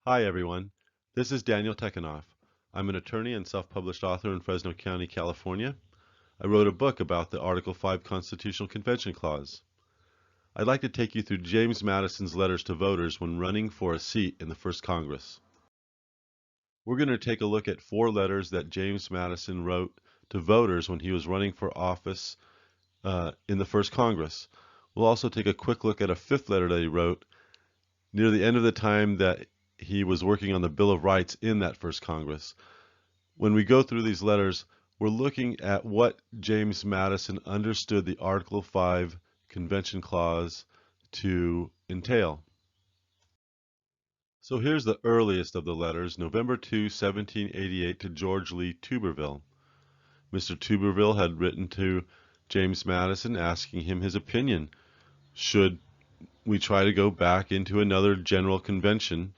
Hi everyone, this is Daniel Tekanoff. I'm an attorney and self-published author in Fresno County, California. I wrote a book about the Article 5 Constitutional Convention Clause. I'd like to take you through James Madison's letters to voters when running for a seat in the first Congress. We're going to take a look at 4 letters that James Madison wrote to voters when he was running for office in the first Congress. We'll also take a quick look at a 5th letter that he wrote near the end of the time that he was working on the Bill of Rights in that first Congress. When we go through these letters, we're looking at what James Madison understood the Article 5 Convention Clause to entail. So here's the earliest of the letters, November 2, 1788, to George Lee Tuberville. Mr. Tuberville had written to James Madison asking him his opinion. Should we try to go back into another general convention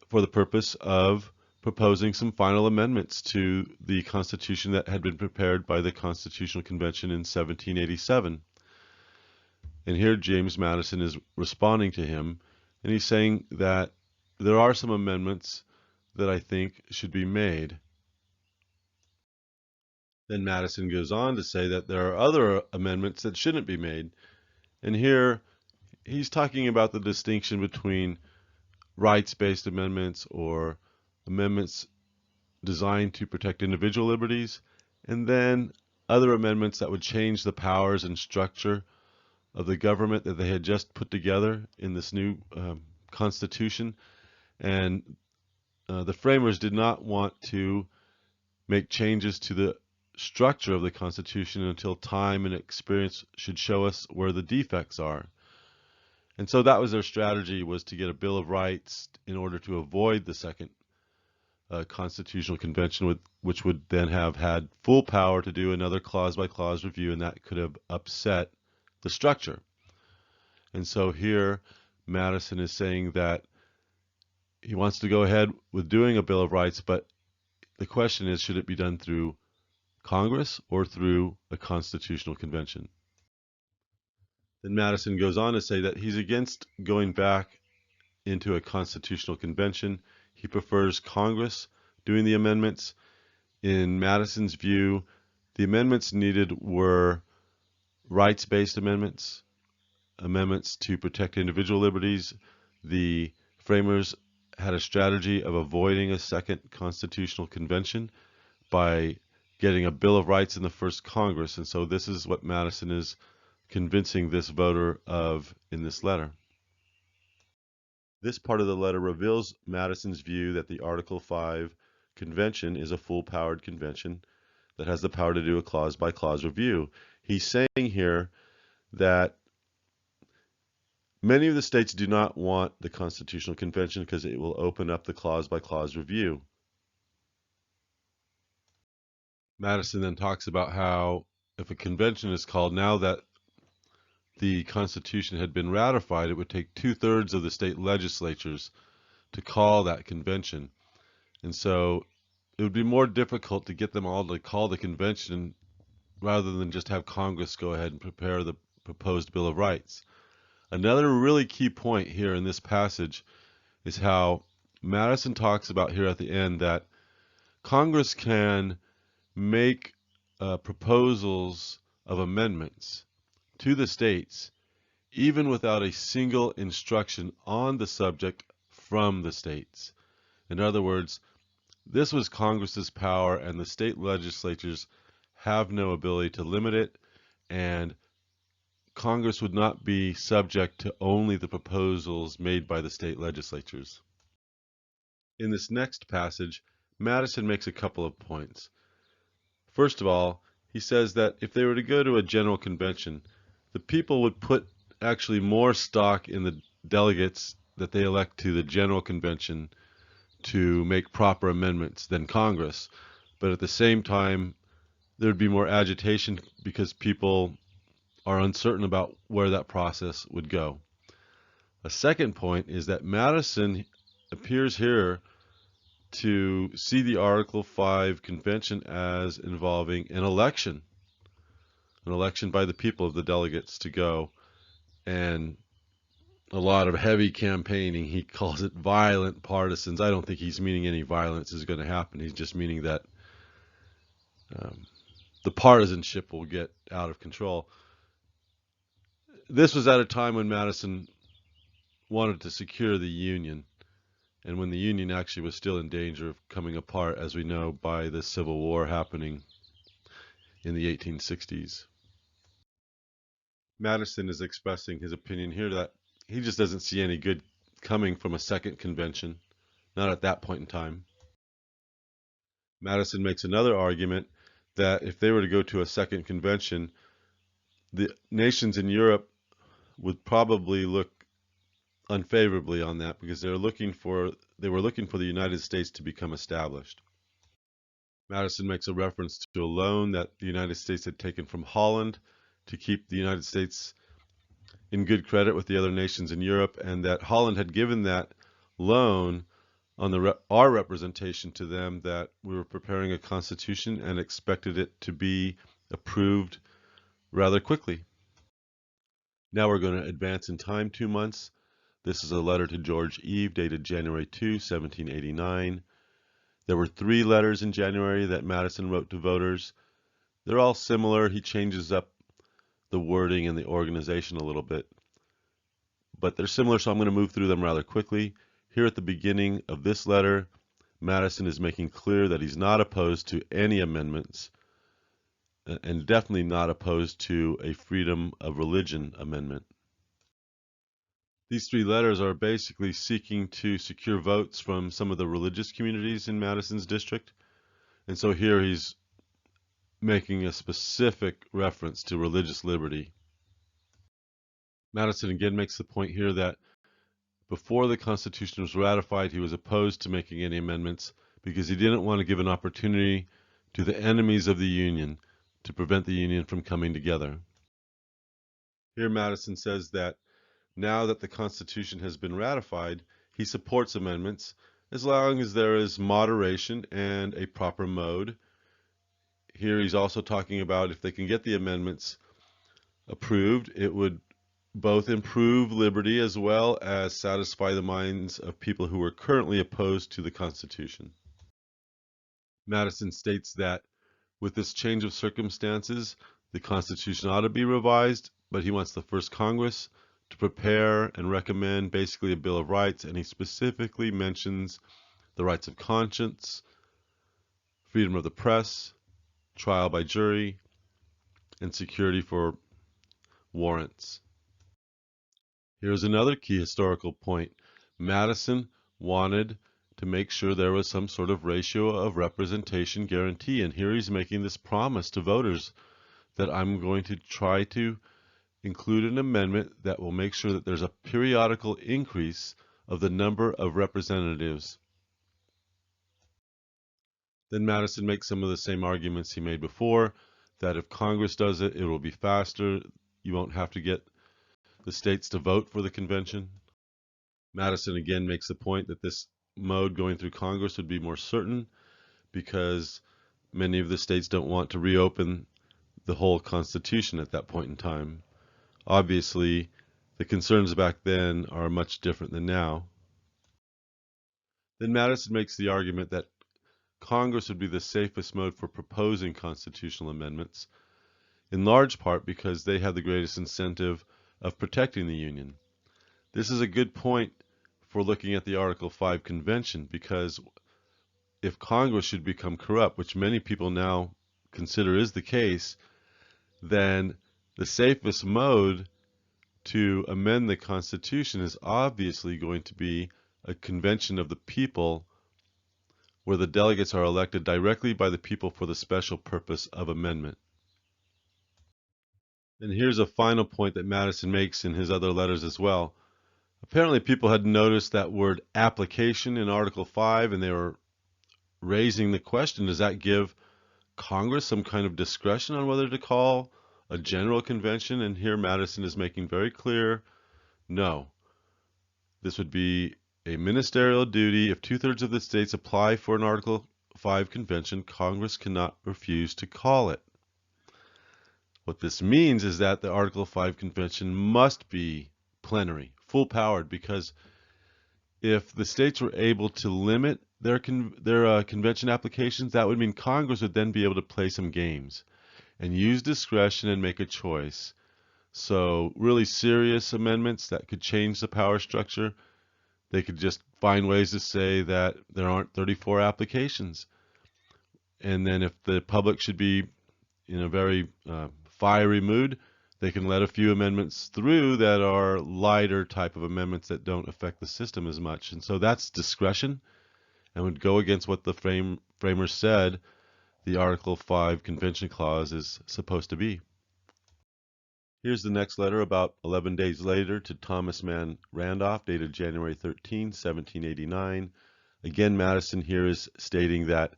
for the purpose of proposing some final amendments to the Constitution that had been prepared by the Constitutional Convention in 1787. And here James Madison is responding to him, and he's saying that there are some amendments that I think should be made. Then Madison goes on to say that there are other amendments that shouldn't be made. And here he's talking about the distinction between rights-based amendments or amendments designed to protect individual liberties, and then other amendments that would change the powers and structure of the government that they had just put together in this new Constitution. And the framers did not want to make changes to the structure of the Constitution until time and experience should show us where the defects are. And so that was their strategy, was to get a Bill of Rights in order to avoid the second Constitutional Convention, which would then have had full power to do another clause-by-clause review, and that could have upset the structure. And so here Madison is saying that he wants to go ahead with doing a Bill of Rights, but the question is, should it be done through Congress or through a Constitutional Convention? Then Madison goes on to say that he's against going back into a Constitutional Convention. He prefers Congress doing the amendments. In Madison's view, the amendments needed were rights-based amendments, amendments to protect individual liberties. The framers had a strategy of avoiding a second Constitutional Convention by getting a Bill of Rights in the first Congress. And so this is what Madison is convincing this voter of in this letter. This part of the letter reveals Madison's view that the Article 5 convention is a full-powered convention that has the power to do a clause-by-clause review. He's saying here that many of the states do not want the Constitutional Convention because it will open up the clause-by-clause review. Madison then talks about how if a convention is called, now that the Constitution had been ratified, it would take 2/3 of the state legislatures to call that convention. And so it would be more difficult to get them all to call the convention rather than just have Congress go ahead and prepare the proposed Bill of Rights. Another really key point here in this passage is how Madison talks about here at the end that Congress can make proposals of amendments to the states even without a single instruction on the subject from the states. In other words, this was Congress's power, and the state legislatures have no ability to limit it, and Congress would not be subject to only the proposals made by the state legislatures. In this next passage, Madison makes a couple of points. First of all, he says that if they were to go to a general convention, the people would put actually more stock in the delegates that they elect to the general convention to make proper amendments than Congress. But at the same time, there would be more agitation because people are uncertain about where that process would go. A second point is that Madison appears here to see the Article 5 convention as involving an election by the people of the delegates to go and a lot of heavy campaigning. He calls it violent partisans. I don't think he's meaning any violence is going to happen. He's just meaning that the partisanship will get out of control. This was at a time when Madison wanted to secure the Union, and when the Union actually was still in danger of coming apart, as we know, by the Civil War happening in the 1860s. Madison is expressing his opinion here that he just doesn't see any good coming from a second convention, not at that point in time. Madison makes another argument that if they were to go to a second convention, the nations in Europe would probably look unfavorably on that because they were looking for the United States to become established. Madison makes a reference to a loan that the United States had taken from Holland to keep the United States in good credit with the other nations in Europe, and that Holland had given that loan on our representation to them that we were preparing a constitution and expected it to be approved rather quickly. Now we're going to advance in time 2 months. This is a letter to George Eve dated January 2, 1789. There were 3 letters in January that Madison wrote to voters. They're all similar. He changes up the wording and the organization a little bit, but they're similar, so I'm going to move through them rather quickly. Here at the beginning of this letter, Madison is making clear that he's not opposed to any amendments, and definitely not opposed to a freedom of religion amendment. These 3 letters are basically seeking to secure votes from some of the religious communities in Madison's district, and so here he's making a specific reference to religious liberty. Madison again makes the point here that before the Constitution was ratified, he was opposed to making any amendments because he didn't want to give an opportunity to the enemies of the Union to prevent the Union from coming together. Here Madison says that now that the Constitution has been ratified, he supports amendments as long as there is moderation and a proper mode. Here he's also talking about if they can get the amendments approved, it would both improve liberty as well as satisfy the minds of people who are currently opposed to the Constitution. Madison states that with this change of circumstances, the Constitution ought to be revised, but he wants the first Congress to prepare and recommend basically a Bill of Rights, and he specifically mentions the rights of conscience, freedom of the press, trial by jury, and security for warrants. Here's another key historical point. Madison wanted to make sure there was some sort of ratio of representation guarantee, and here he's making this promise to voters that I'm going to try to include an amendment that will make sure that there's a periodical increase of the number of representatives. Then Madison makes some of the same arguments he made before, that if Congress does it, it will be faster. You won't have to get the states to vote for the convention. Madison again makes the point that this mode going through Congress would be more certain because many of the states don't want to reopen the whole Constitution at that point in time. Obviously, the concerns back then are much different than now. Then Madison makes the argument that Congress would be the safest mode for proposing constitutional amendments, in large part because they have the greatest incentive of protecting the Union. This is a good point for looking at the Article 5 Convention, because if Congress should become corrupt, which many people now consider is the case, then the safest mode to amend the Constitution is obviously going to be a convention of the people where the delegates are elected directly by the people for the special purpose of amendment. And here's a final point that Madison makes in his other letters as well. Apparently people had noticed that word application in Article 5, and they were raising the question, does that give Congress some kind of discretion on whether to call a general convention? And here Madison is making very clear, no. This would be a ministerial duty. If 2/3 of the states apply for an Article 5 convention, Congress cannot refuse to call it. What this means is that the Article 5 convention must be plenary, full-powered, because if the states were able to limit their convention applications, that would mean Congress would then be able to play some games and use discretion and make a choice. So really serious amendments that could change the power structure, they could just find ways to say that there aren't 34 applications. And then if the public should be in a very fiery mood, they can let a few amendments through that are lighter type of amendments that don't affect the system as much. And so that's discretion and would go against what the framers said the Article 5 Convention Clause is supposed to be. Here's the next letter about 11 days later to Thomas Mann Randolph, dated January 13, 1789. Again, Madison here is stating that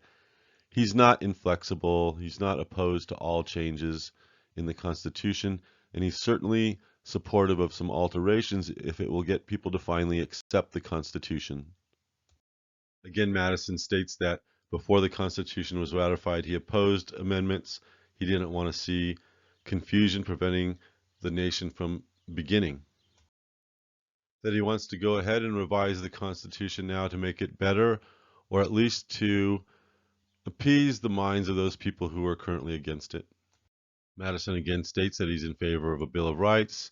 he's not inflexible, he's not opposed to all changes in the Constitution, and he's certainly supportive of some alterations if it will get people to finally accept the Constitution. Again, Madison states that before the Constitution was ratified, he opposed amendments. He didn't want to see confusion preventing the nation from beginning. That he wants to go ahead and revise the Constitution now to make it better, or at least to appease the minds of those people who are currently against it. Madison again states that he's in favor of a Bill of Rights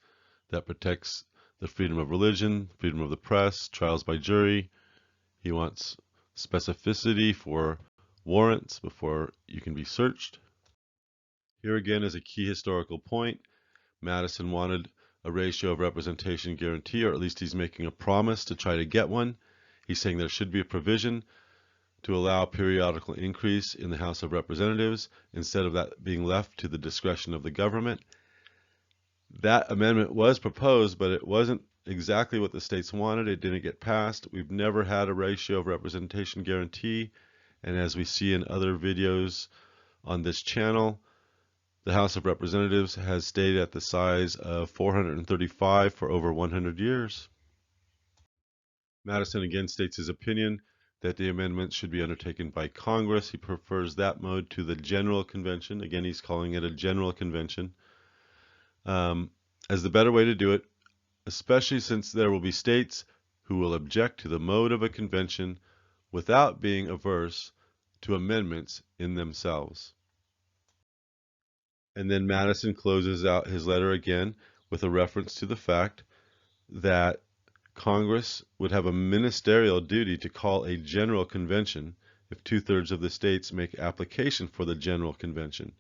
that protects the freedom of religion, freedom of the press, trials by jury. He wants specificity for warrants before you can be searched. Here again is a key historical point. Madison wanted a ratio of representation guarantee, or at least he's making a promise to try to get one. He's saying there should be a provision to allow periodical increase in the House of Representatives instead of that being left to the discretion of the government. That amendment was proposed, but it wasn't exactly what the states wanted. It didn't get passed. We've never had a ratio of representation guarantee, and as we see in other videos on this channel, the House of Representatives has stayed at the size of 435 for over 100 years. Madison again states his opinion that the amendments should be undertaken by Congress. He prefers that mode to the General Convention. Again, he's calling it a General Convention as the better way to do it, especially since there will be states who will object to the mode of a convention without being averse to amendments in themselves. And then Madison closes out his letter again with a reference to the fact that Congress would have a ministerial duty to call a general convention if 2/3 of the states make application for the general convention.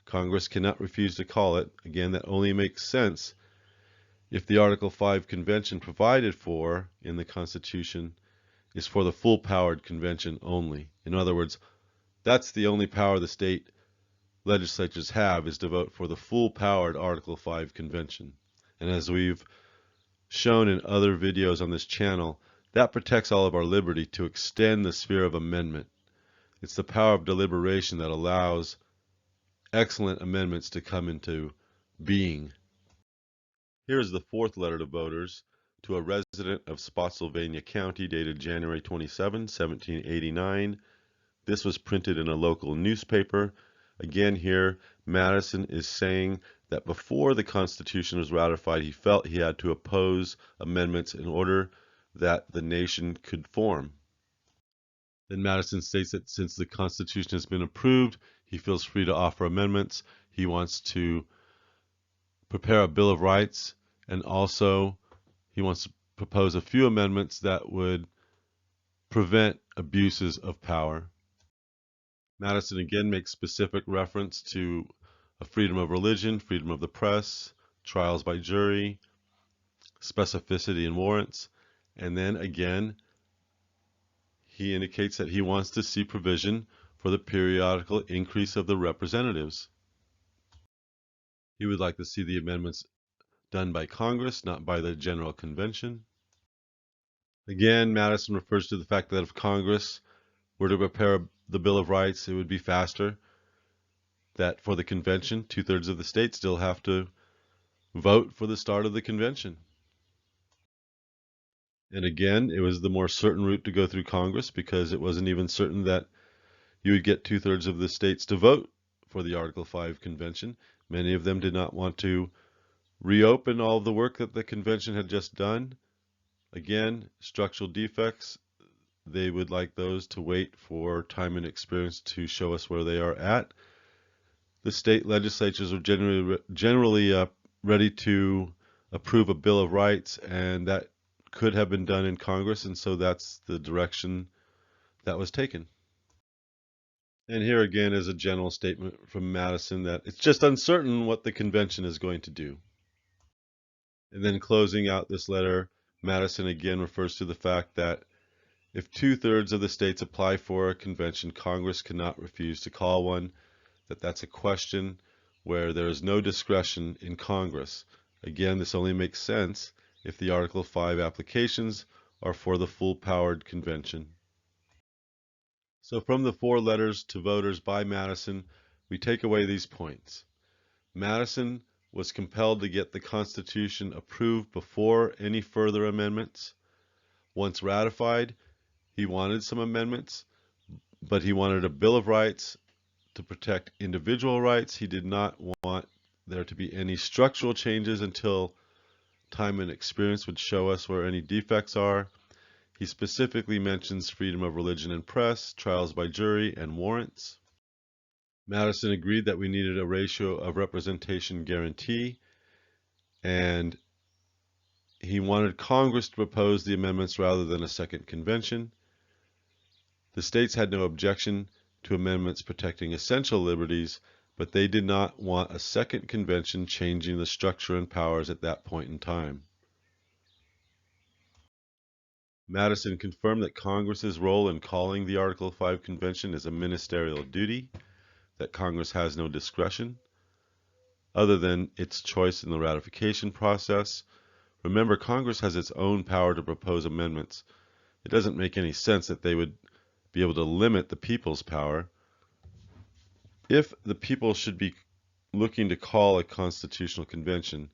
Congress cannot refuse to call it. Again, that only makes sense if the Article 5 convention provided for in the Constitution is for the full-powered convention only. In other words, that's the only power the state legislatures have, is to vote for the full-powered Article 5 convention. And as we've shown in other videos on this channel, that protects all of our liberty to extend the sphere of amendment. It's the power of deliberation that allows excellent amendments to come into being. Here is the fourth letter to voters to a resident of Spotsylvania County, dated January 27, 1789. This was printed in a local newspaper. Again, here, Madison is saying that before the Constitution was ratified, he felt he had to oppose amendments in order that the nation could form. Then Madison states that since the Constitution has been approved, he feels free to offer amendments. He wants to prepare a Bill of Rights, and also he wants to propose a few amendments that would prevent abuses of power. Madison again makes specific reference to a freedom of religion, freedom of the press, trials by jury, specificity in warrants, and then again he indicates that he wants to see provision for the periodical increase of the representatives. He would like to see the amendments done by Congress, not by the General Convention. Again, Madison refers to the fact that if Congress were to prepare the Bill of Rights, it would be faster. That for the convention, 2/3 of the states still have to vote for the start of the convention. And again, it was the more certain route to go through Congress, because it wasn't even certain that you would get 2/3 of the states to vote for the Article 5 convention. Many of them did not want to reopen all of the work that the convention had just done. Again, structural defects, they would like those to wait for time and experience to show us where they are at. The state legislatures are generally ready to approve a Bill of Rights, and that could have been done in Congress, and so that's the direction that was taken. And here again is a general statement from Madison that it's just uncertain what the convention is going to do. And then closing out this letter, Madison again refers to the fact that if 2/3 of the states apply for a convention, Congress cannot refuse to call one, that's a question where there is no discretion in Congress. Again, this only makes sense if the Article 5 applications are for the full-powered convention. So from the 4 letters to voters by Madison, we take away these points. Madison was compelled to get the Constitution approved before any further amendments. Once ratified, he wanted some amendments, but he wanted a Bill of Rights to protect individual rights. He did not want there to be any structural changes until time and experience would show us where any defects are. He specifically mentions freedom of religion and press, trials by jury, and warrants. Madison agreed that we needed a ratio of representation guarantee, and he wanted Congress to propose the amendments rather than a second convention. The states had no objection to amendments protecting essential liberties, but they did not want a second convention changing the structure and powers at that point in time. Madison confirmed that Congress's role in calling the Article 5 convention is a ministerial duty, that Congress has no discretion other than its choice in the ratification process. Remember, Congress has its own power to propose amendments. It doesn't make any sense that they would be able to limit the people's power. If the people should be looking to call a constitutional convention,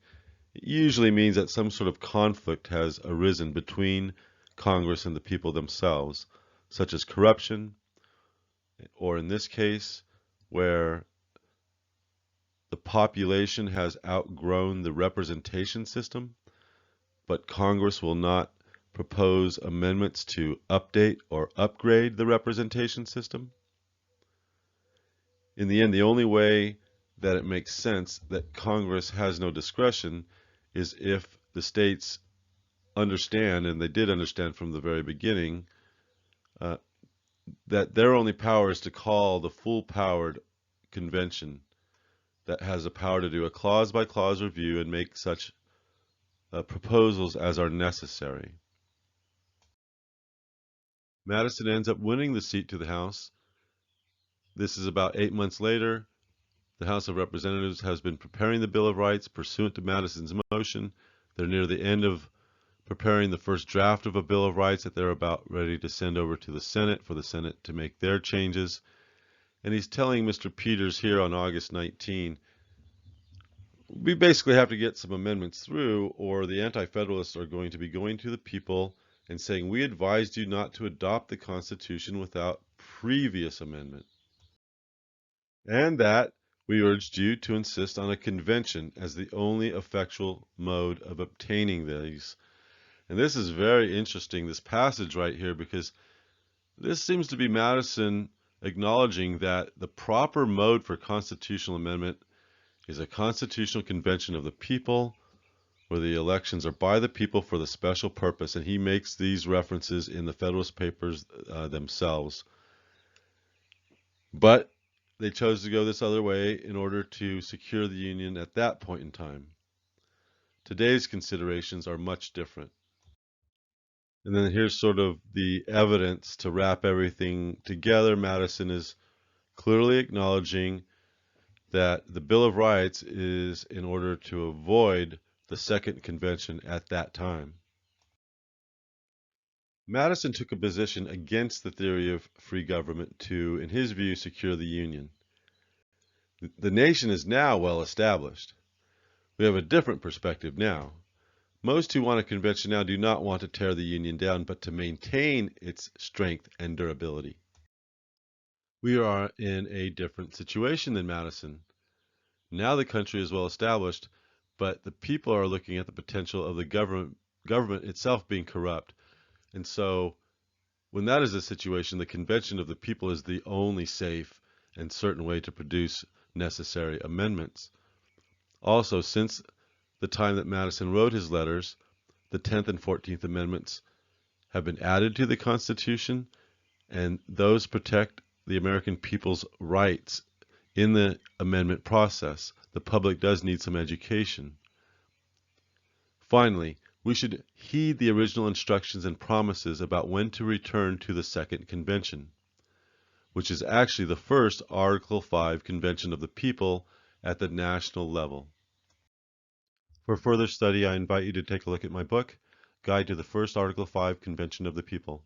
it usually means that some sort of conflict has arisen between Congress and the people themselves, such as corruption, or in this case, where the population has outgrown the representation system, but Congress will not propose amendments to update or upgrade the representation system. In the end, the only way that it makes sense that Congress has no discretion is if the states understand, and they did understand from the very beginning, that their only power is to call the full-powered convention that has the power to do a clause-by-clause review and make such proposals as are necessary. Madison ends up winning the seat to the House. This is about 8 months later. The House of Representatives has been preparing the Bill of Rights pursuant to Madison's motion. They're near the end of preparing the first draft of a Bill of Rights that they're about ready to send over to the Senate for the Senate to make their changes. And he's telling Mr. Peters here on August 19, we basically have to get some amendments through, or the Anti-Federalists are going to be going to the people and saying, we advised you not to adopt the Constitution without previous amendment, and that we urged you to insist on a convention as the only effectual mode of obtaining these. And this is very interesting, this passage right here, because this seems to be Madison acknowledging that the proper mode for constitutional amendment is a constitutional convention of the people, where the elections are by the people for the special purpose, and he makes these references in the Federalist Papers themselves. But they chose to go this other way in order to secure the Union at that point in time. Today's considerations are much different. And then here's sort of the evidence to wrap everything together. Madison is clearly acknowledging that the Bill of Rights is in order to avoid the second convention at that time. Madison took a position against the theory of free government to, in his view, secure the Union. The nation is now well established. We have a different perspective now. Most who want a convention now do not want to tear the Union down, but to maintain its strength and durability. We are in a different situation than Madison. Now the country is well established, but the people are looking at the potential of the government itself being corrupt. And so when that is the situation, the convention of the people is the only safe and certain way to produce necessary amendments. Also, since the time that Madison wrote his letters, the 10th and 14th Amendments have been added to the Constitution, and those protect the American people's rights in the amendment process. The public does need some education. Finally, we should heed the original instructions and promises about when to return to the Second Convention, which is actually the first Article 5 Convention of the People at the national level. For further study, I invite you to take a look at my book, Guide to the First Article 5 Convention of the People.